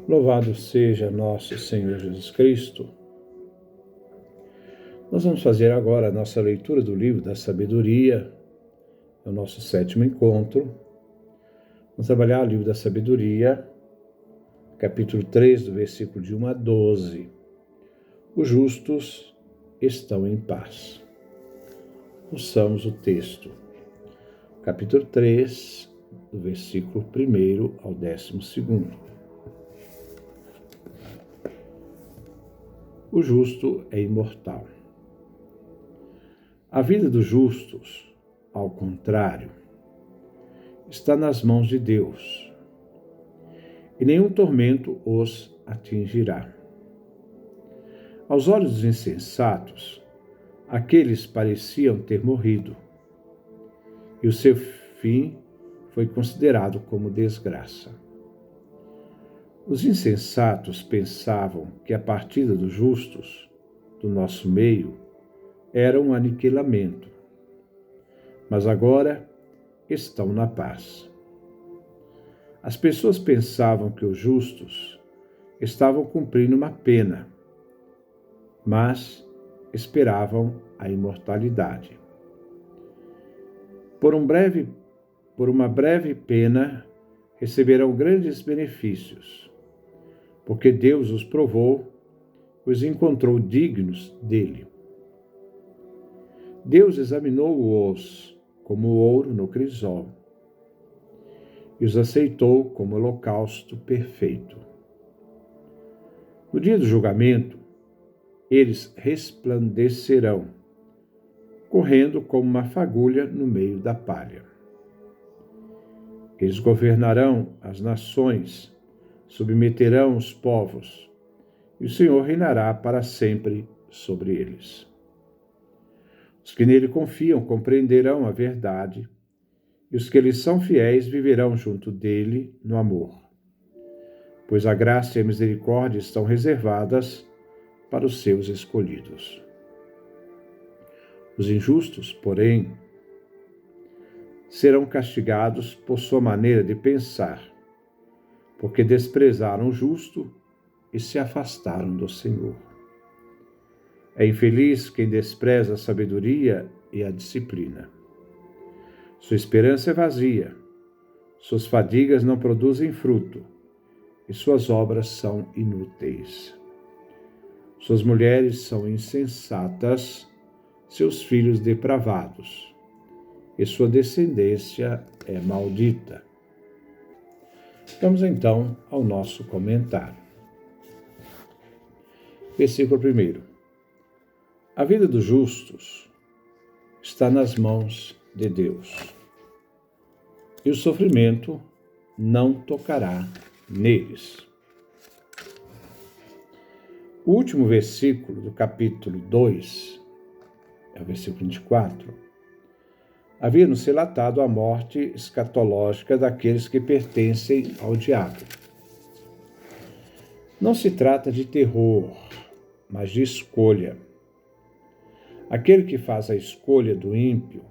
Louvado seja nosso Senhor Jesus Cristo. Nós vamos fazer agora a nossa leitura do livro da sabedoria, é o nosso 7º encontro. Vamos trabalhar o livro da sabedoria, capítulo 3, do versículo de 1 a 12. Os justos estão em paz. Ouçamos o texto. Capítulo 3, do versículo 1 ao 12. O justo é imortal. A vida dos justos, ao contrário, está nas mãos de Deus, e nenhum tormento os atingirá. Aos olhos dos insensatos, aqueles pareciam ter morrido, e o seu fim foi considerado como desgraça. Os insensatos pensavam que a partida dos justos, do nosso meio, era um aniquilamento, mas agora estão na paz. As pessoas pensavam que os justos estavam cumprindo uma pena, mas esperavam a imortalidade. Por uma breve pena, receberão grandes benefícios, porque Deus os provou, os encontrou dignos dele. Deus examinou-os como ouro no crisol e os aceitou como holocausto perfeito. No dia do julgamento, eles resplandecerão, correndo como uma fagulha no meio da palha. Eles governarão as nações, submeterão os povos, e o Senhor reinará para sempre sobre eles. Os que nele confiam compreenderão a verdade, e os que lhes são fiéis viverão junto dele no amor, pois a graça e a misericórdia estão reservadas para os seus escolhidos. Os injustos, porém, serão castigados por sua maneira de pensar, porque desprezaram o justo e se afastaram do Senhor. É infeliz quem despreza a sabedoria e a disciplina. Sua esperança é vazia, suas fadigas não produzem fruto, e suas obras são inúteis. Suas mulheres são insensatas, seus filhos depravados, e sua descendência é maldita. Vamos então ao nosso comentário. Versículo 1. A vida dos justos está nas mãos de Deus, e o sofrimento não tocará neles. O último versículo do capítulo 2, é o versículo 24, havia nos relatado a morte escatológica daqueles que pertencem ao diabo. Não se trata de terror, mas de escolha. Aquele que faz a escolha do ímpio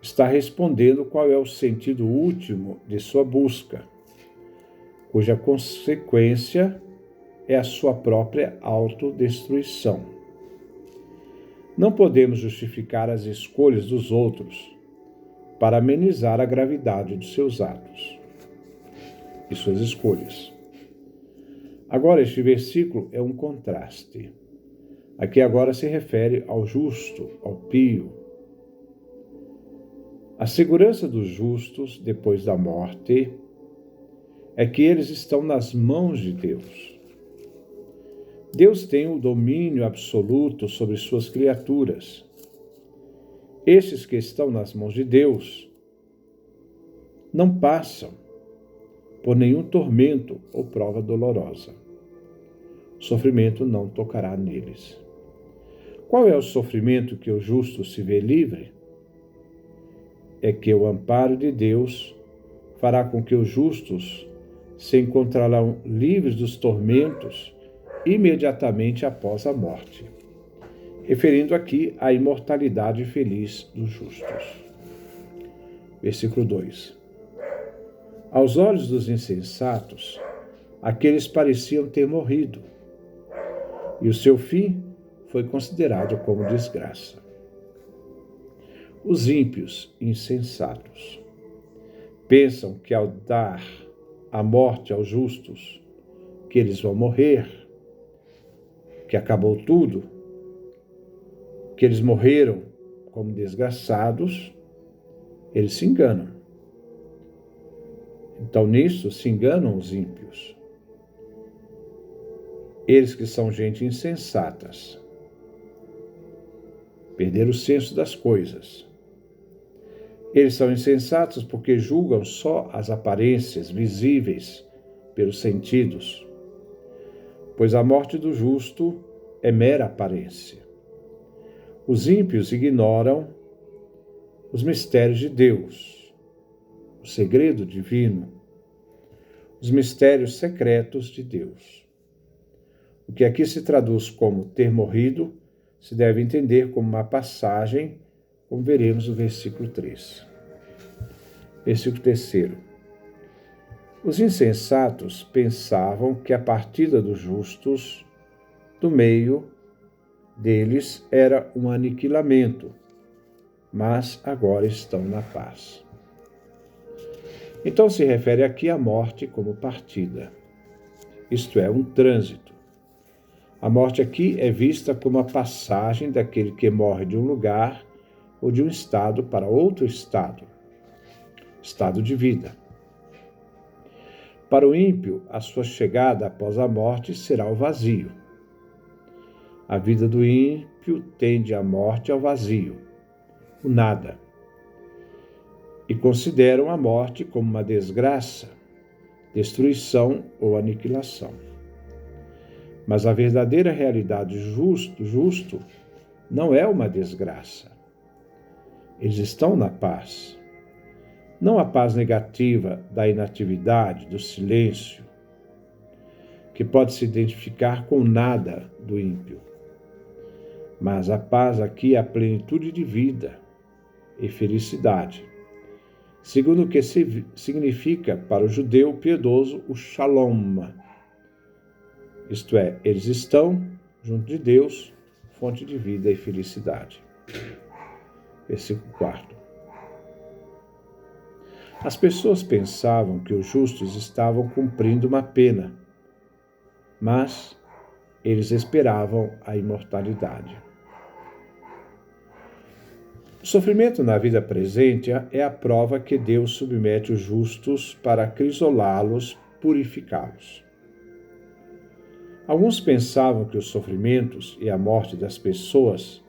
está respondendo qual é o sentido último de sua busca, cuja consequência é a sua própria autodestruição. Não podemos justificar as escolhas dos outros para amenizar a gravidade dos seus atos e suas escolhas. Agora, este versículo é um contraste. Aqui agora se refere ao justo, ao pio. A segurança dos justos depois da morte é que eles estão nas mãos de Deus. Deus tem o domínio absoluto sobre suas criaturas. Estes que estão nas mãos de Deus não passam por nenhum tormento ou prova dolorosa. O sofrimento não tocará neles. Qual é o sofrimento que o justo se vê livre? É que o amparo de Deus fará com que os justos se encontrarão livres dos tormentos imediatamente após a morte, referindo aqui à imortalidade feliz dos justos. Versículo 2. Aos olhos dos insensatos, aqueles pareciam ter morrido, e o seu fim foi considerado como desgraça. Os ímpios insensatos pensam que ao dar a morte aos justos, que eles vão morrer, que acabou tudo, que eles morreram como desgraçados, eles se enganam. Então, nisso se enganam os ímpios. Eles que são gente insensatas, perderam o senso das coisas. Eles são insensatos porque julgam só as aparências visíveis pelos sentidos, pois a morte do justo é mera aparência. Os ímpios ignoram os mistérios de Deus, o segredo divino, os mistérios secretos de Deus. O que aqui se traduz como ter morrido, se deve entender como uma passagem, como veremos no versículo 3. Versículo 3. Os insensatos pensavam que a partida dos justos do meio deles era um aniquilamento, mas agora estão na paz. Então se refere aqui à morte como partida, isto é, um trânsito. A morte aqui é vista como a passagem daquele que morre de um lugar ou de um estado para outro estado de vida. Para o ímpio, a sua chegada após a morte será o vazio. A vida do ímpio tende à morte ao vazio, o nada, e consideram a morte como uma desgraça, destruição ou aniquilação. Mas a verdadeira realidade justo não é uma desgraça. Eles estão na paz. Não a paz negativa da inatividade, do silêncio, que pode se identificar com nada do ímpio. Mas a paz aqui é a plenitude de vida e felicidade, segundo o que significa para o judeu piedoso o shalom. Isto é, eles estão junto de Deus, fonte de vida e felicidade. Versículo 4. As pessoas pensavam que os justos estavam cumprindo uma pena, mas eles esperavam a imortalidade. O sofrimento na vida presente é a prova que Deus submete os justos para acrisolá-los, purificá-los. Alguns pensavam que os sofrimentos e a morte das pessoas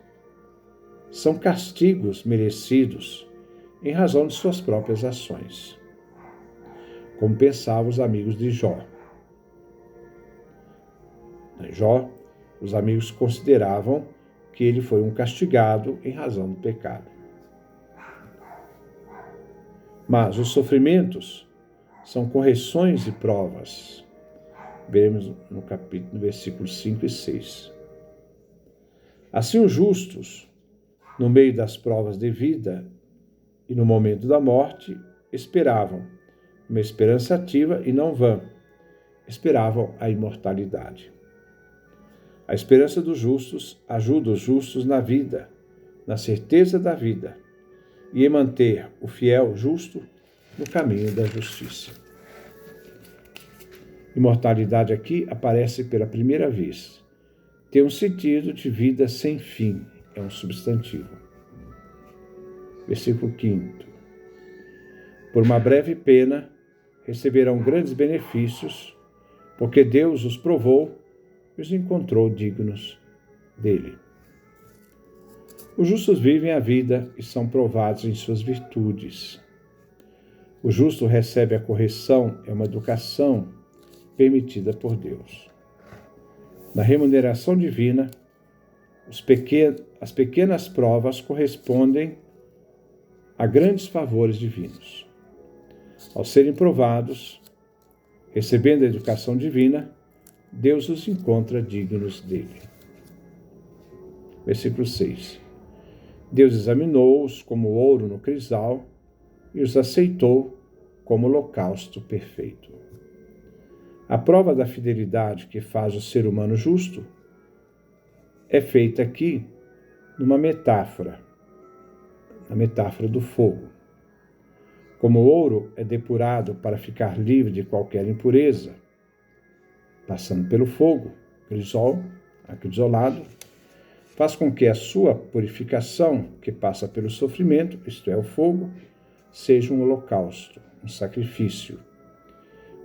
são castigos merecidos em razão de suas próprias ações, como pensavam os amigos de Jó. Jó, os amigos consideravam que ele foi um castigado em razão do pecado. Mas os sofrimentos são correções e provas. Veremos no versículo 5 e 6. Assim os justos, no meio das provas de vida e no momento da morte, esperavam uma esperança ativa e não vã, esperavam a imortalidade. A esperança dos justos ajuda os justos na vida, na certeza da vida, e em manter o fiel justo no caminho da justiça. Imortalidade aqui aparece pela primeira vez. Tem um sentido de vida sem fim, é um substantivo. Versículo 5. Por uma breve pena, receberão grandes benefícios, porque Deus os provou e os encontrou dignos dele. Os justos vivem a vida e são provados em suas virtudes. O justo recebe a correção, é uma educação permitida por Deus. Na remuneração divina, as pequenas provas correspondem a grandes favores divinos. Ao serem provados, recebendo a educação divina, Deus os encontra dignos dele. Versículo 6. Deus examinou-os como ouro no crisal e os aceitou como holocausto perfeito. A prova da fidelidade que faz o ser humano justo é feita aqui numa metáfora, a metáfora do fogo. Como o ouro é depurado para ficar livre de qualquer impureza, passando pelo fogo, acrisolado, faz com que a sua purificação, que passa pelo sofrimento, isto é, o fogo, seja um holocausto, um sacrifício,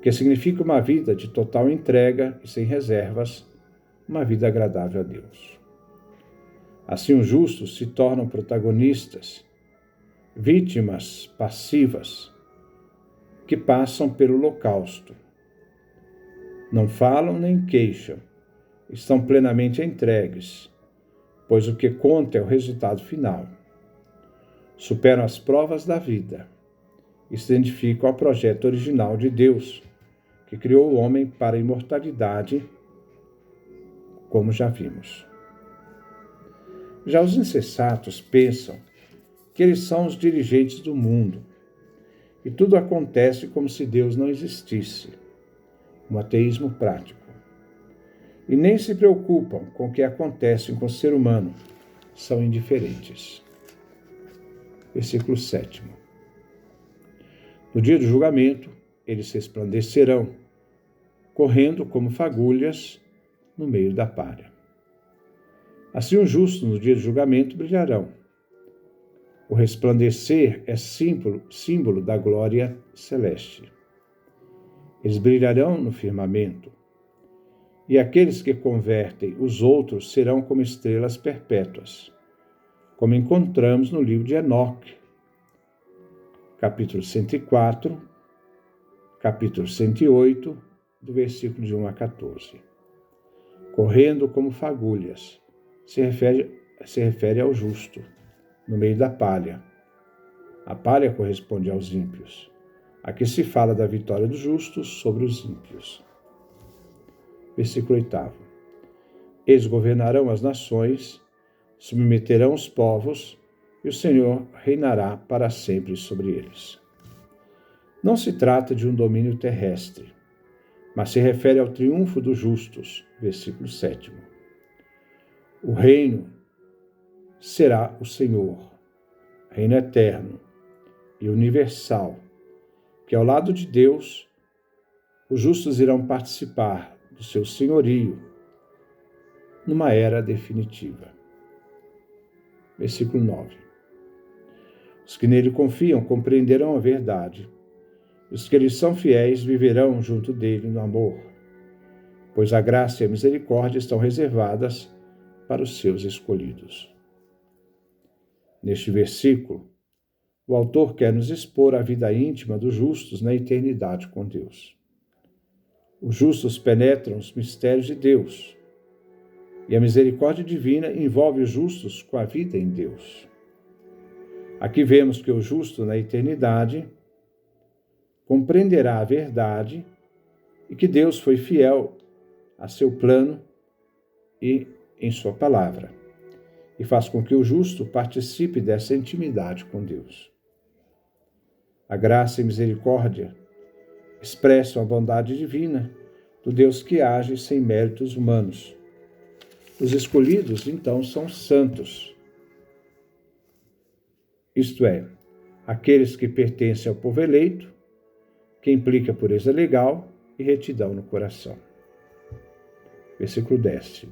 que significa uma vida de total entrega e sem reservas, uma vida agradável a Deus. Assim, os justos se tornam protagonistas, vítimas passivas, que passam pelo holocausto. Não falam nem queixam, estão plenamente entregues, pois o que conta é o resultado final. Superam as provas da vida e se identificam ao projeto original de Deus, que criou o homem para a imortalidade, como já vimos. Já os insensatos pensam que eles são os dirigentes do mundo e tudo acontece como se Deus não existisse, um ateísmo prático. E nem se preocupam com o que acontece com o ser humano, são indiferentes. Versículo 7. No dia do julgamento, eles resplandecerão, correndo como fagulhas no meio da palha. Assim os justos no dia do julgamento brilharão. O resplandecer é símbolo da glória celeste. Eles brilharão no firmamento, e aqueles que convertem os outros serão como estrelas perpétuas, como encontramos no livro de Enoque, capítulo 104, capítulo 108, do versículo de 1 a 14. Correndo como fagulhas, se refere ao justo, no meio da palha. A palha corresponde aos ímpios. Aqui se fala da vitória dos justos sobre os ímpios. Versículo 8. Eles governarão as nações, submeterão os povos, e o Senhor reinará para sempre sobre eles. Não se trata de um domínio terrestre, mas se refere ao triunfo dos justos. Versículo 7. O reino será o Senhor, reino eterno e universal, que ao lado de Deus, os justos irão participar do seu senhorio numa era definitiva. Versículo 9. Os que nele confiam compreenderão a verdade. Os que lhes são fiéis viverão junto dele no amor, pois a graça e a misericórdia estão reservadas para os seus escolhidos. Neste versículo, o autor quer nos expor a vida íntima dos justos na eternidade com Deus. Os justos penetram os mistérios de Deus, e a misericórdia divina envolve os justos com a vida em Deus. Aqui vemos que o justo na eternidade compreenderá a verdade e que Deus foi fiel a seu plano e em sua palavra, e faz com que o justo participe dessa intimidade com Deus. A graça e misericórdia expressam a bondade divina do Deus que age sem méritos humanos. Os escolhidos, então, são santos, isto é, aqueles que pertencem ao povo eleito, que implica pureza legal e retidão no coração. Versículo 10.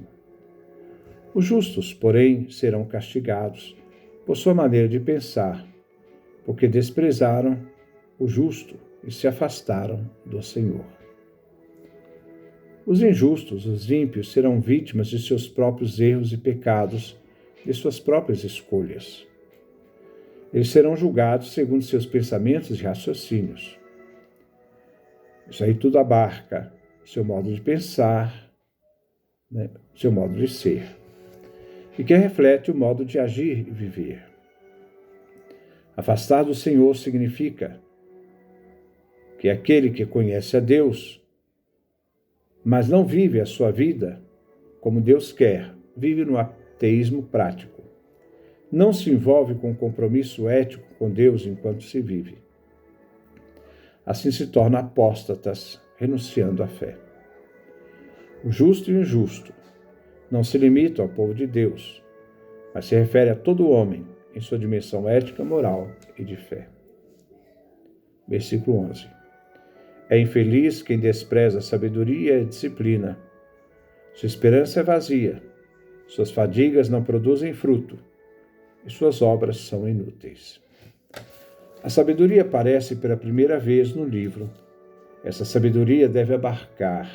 Os justos, porém, serão castigados por sua maneira de pensar, porque desprezaram o justo e se afastaram do Senhor. Os injustos, os ímpios, serão vítimas de seus próprios erros e pecados, de suas próprias escolhas. Eles serão julgados segundo seus pensamentos e raciocínios. Isso aí tudo abarca seu modo de pensar, seu modo de ser, e que reflete o modo de agir e viver. Afastar do Senhor significa que aquele que conhece a Deus, mas não vive a sua vida como Deus quer, vive no ateísmo prático. Não se envolve com compromisso ético com Deus enquanto se vive. Assim se tornam apóstatas, renunciando à fé. O justo e o injusto não se limitam ao povo de Deus, mas se refere a todo homem em sua dimensão ética, moral e de fé. Versículo 11. É infeliz quem despreza a sabedoria e a disciplina. Sua esperança é vazia, suas fadigas não produzem fruto, e suas obras são inúteis. A sabedoria aparece pela primeira vez no livro. Essa sabedoria deve abarcar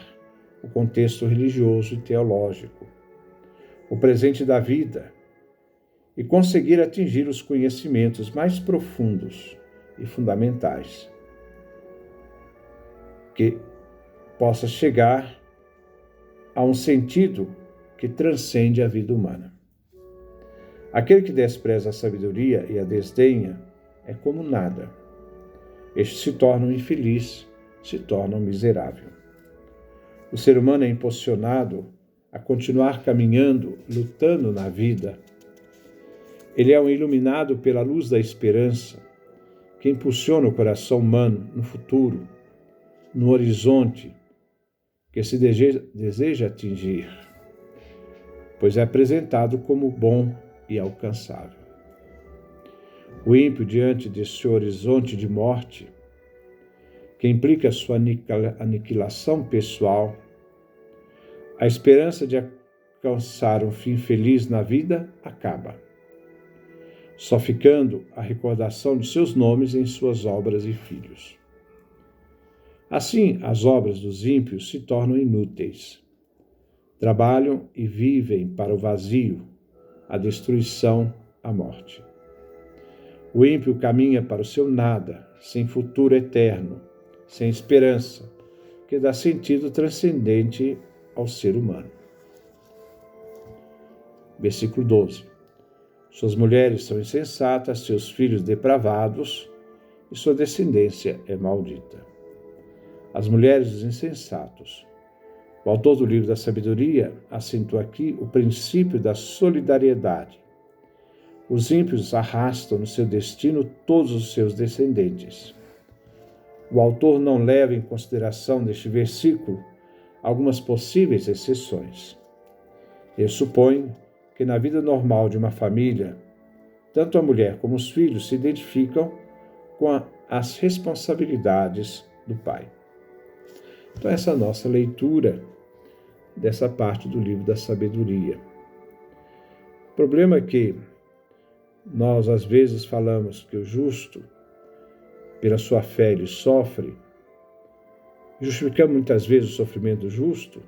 o contexto religioso e teológico, o presente da vida, e conseguir atingir os conhecimentos mais profundos e fundamentais, que possa chegar a um sentido que transcende a vida humana. Aquele que despreza a sabedoria e a desdenha é como nada. Este se torna um infeliz, se torna um miserável. O ser humano é impulsionado a continuar caminhando, lutando na vida. Ele é um iluminado pela luz da esperança, que impulsiona o coração humano no futuro, no horizonte que se deseja atingir, pois é apresentado como bom e alcançável. O ímpio, diante desse horizonte de morte, que implica sua aniquilação pessoal, a esperança de alcançar um fim feliz na vida acaba, só ficando a recordação de seus nomes em suas obras e filhos. Assim, as obras dos ímpios se tornam inúteis. Trabalham e vivem para o vazio, a destruição, a morte. O ímpio caminha para o seu nada, sem futuro eterno, sem esperança, que dá sentido transcendente ao ser humano. Versículo 12. Suas mulheres são insensatas, seus filhos depravados, e sua descendência é maldita. As mulheres dos insensatos. O autor do livro da sabedoria acentua aqui o princípio da solidariedade. Os ímpios arrastam no seu destino todos os seus descendentes. O autor não leva em consideração neste versículo algumas possíveis exceções. Ele supõe que na vida normal de uma família, tanto a mulher como os filhos se identificam com as responsabilidades do pai. Então, essa é a nossa leitura dessa parte do livro da sabedoria. O problema é que nós, às vezes, falamos que o justo, pela sua fé, ele sofre, justificamos muitas vezes o sofrimento justo,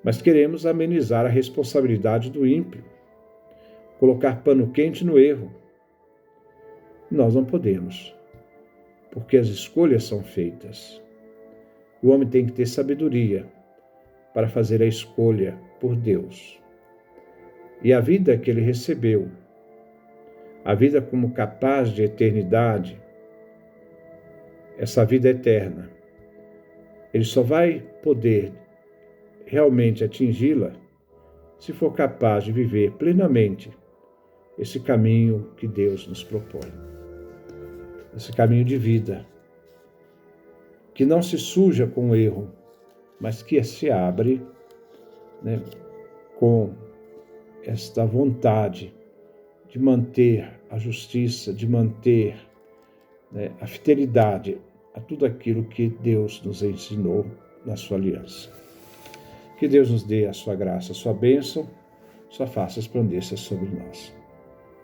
mas queremos amenizar a responsabilidade do ímpio, colocar pano quente no erro. Nós não podemos, porque as escolhas são feitas. O homem tem que ter sabedoria para fazer a escolha por Deus. E a vida que ele recebeu, a vida como capaz de eternidade, essa vida eterna, ele só vai poder realmente atingi-la se for capaz de viver plenamente esse caminho que Deus nos propõe. Esse caminho de vida, que não se suja com o erro, mas que se abre, com esta vontade de manter a justiça, de manter a fidelidade a tudo aquilo que Deus nos ensinou na sua aliança. Que Deus nos dê a sua graça, a sua bênção, sua face resplandeça sobre nós.